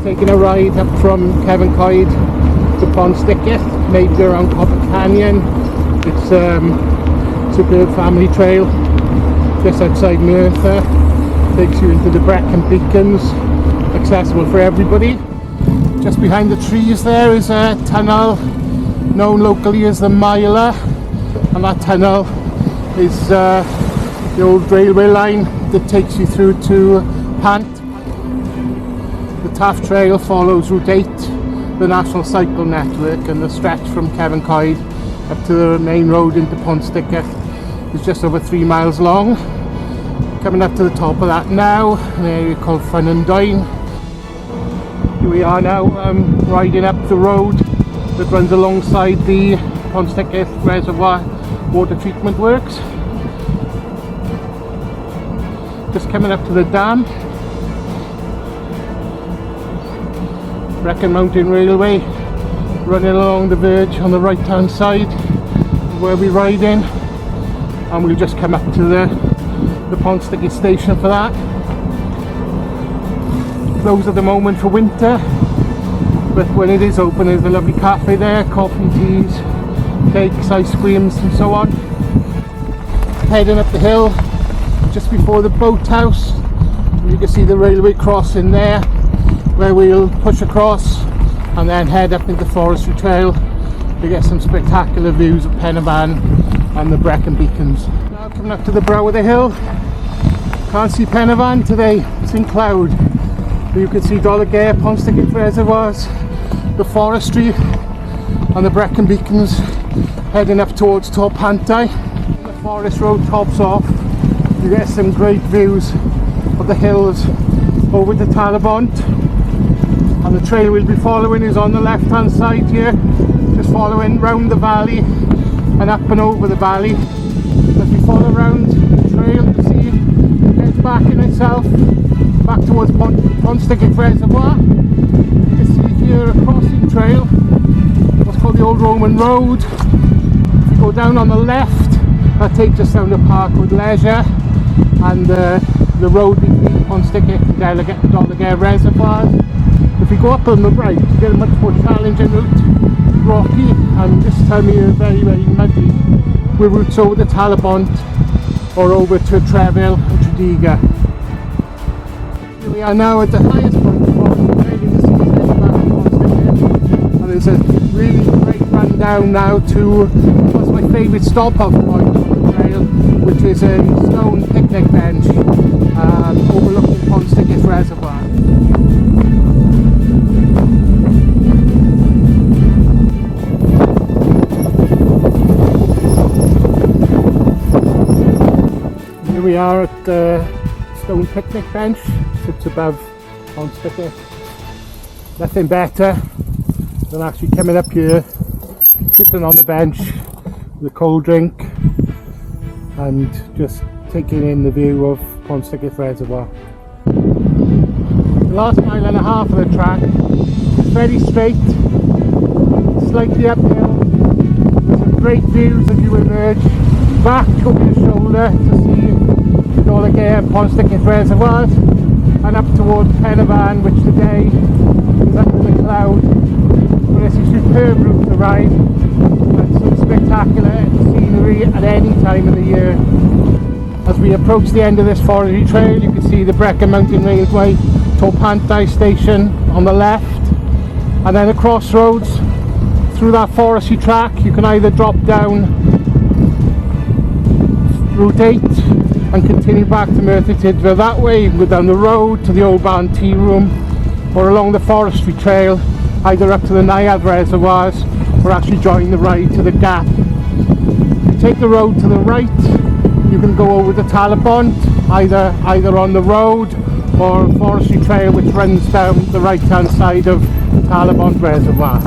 Taking a ride up from Cefn Coed to Pontsticill, maybe around Copper Canyon. It's a good family trail just outside Merthyr. Takes you into the Brecon Beacons, accessible for everybody. Just behind the trees there is a tunnel known locally as the Miler, and that tunnel is the old railway line that takes you through to Pant. The Taff Trail follows Route 8, the national cycle network, and the stretch from Cefn Coed up to the main road into Pontsticill is just over 3 miles long. Coming up to the top of that now, an area called Fynn. Here we are now, riding up the road that runs alongside the Pontsticill Reservoir water treatment works. Just coming up to the dam. Brecon Mountain Railway running along the verge on the right hand side where we're riding, and we'll just come up to the Pontsticill station for that. Closed at the moment for winter, but when it is open there's a lovely cafe there, coffee, teas, cakes, ice creams and so on. Heading up the hill just before the boathouse, you can see the railway crossing there where we'll push across and then head up into Forestry Trail to get some spectacular views of Penavon and the Brecon Beacons. Now coming up to the brow of the hill, can't see Penavon today, it's in cloud. But you can see Dolegare, Pontsticill Reservoirs, the forestry and the Brecon Beacons heading up towards Torpantau. The forest road tops off, you get some great views of the hills over to Talabont, and the trail we'll be following is on the left hand side here, just following round the valley and up and over the valley. As we follow around the trail, you see it heads back in itself back towards Pontsticill Reservoir. You can see here a crossing trail, what's called the Old Roman Road. If you go down on the left, that takes us down to Parkwood Leisure, and the road between Pontsticill and Dolegare Reservoirs. If you go up on the right, you get a much more challenging route, rocky, and this time of year very, very muddy, with routes over to Talabont or over to Treville and Tredegar. Here we are now at the highest point of Forestry Trail. You can see it's heading back to Pontsticill, and there's a really great run down now to what's my favourite stop off point on the trail, which is a stone picnic bench overlooking Pontsticill Reservoir. Here we are at the stone picnic bench, sits above Pontsticill. Nothing better than actually coming up here, sitting on the bench with a cold drink and just taking in the view of Pontsticill Reservoir. The last mile and a half of the track is very straight, slightly uphill. There's some great views as you emerge back over your shoulder to see the Dolegare and Pontsticill Reservoirs, and up towards Penavon, which today is under the cloud. But it's a superb route to ride and some spectacular scenery at any time of the year. As we approach the end of this forestry trail, you can see the Brecon Mountain Railway Torpantau station on the left, and then a crossroads through that forestry track. You can either drop down Route 8 and continue back to Merthyr Tydfil that way. You can go down the road to the Old Barn Tea Room, or along the forestry trail either up to the Naiad Reservoirs or actually join the ride to the Gap. If you take the road to the right, you can go over to Talabont, either on the road or a forestry trail which runs down the right hand side of Talabont Reservoir.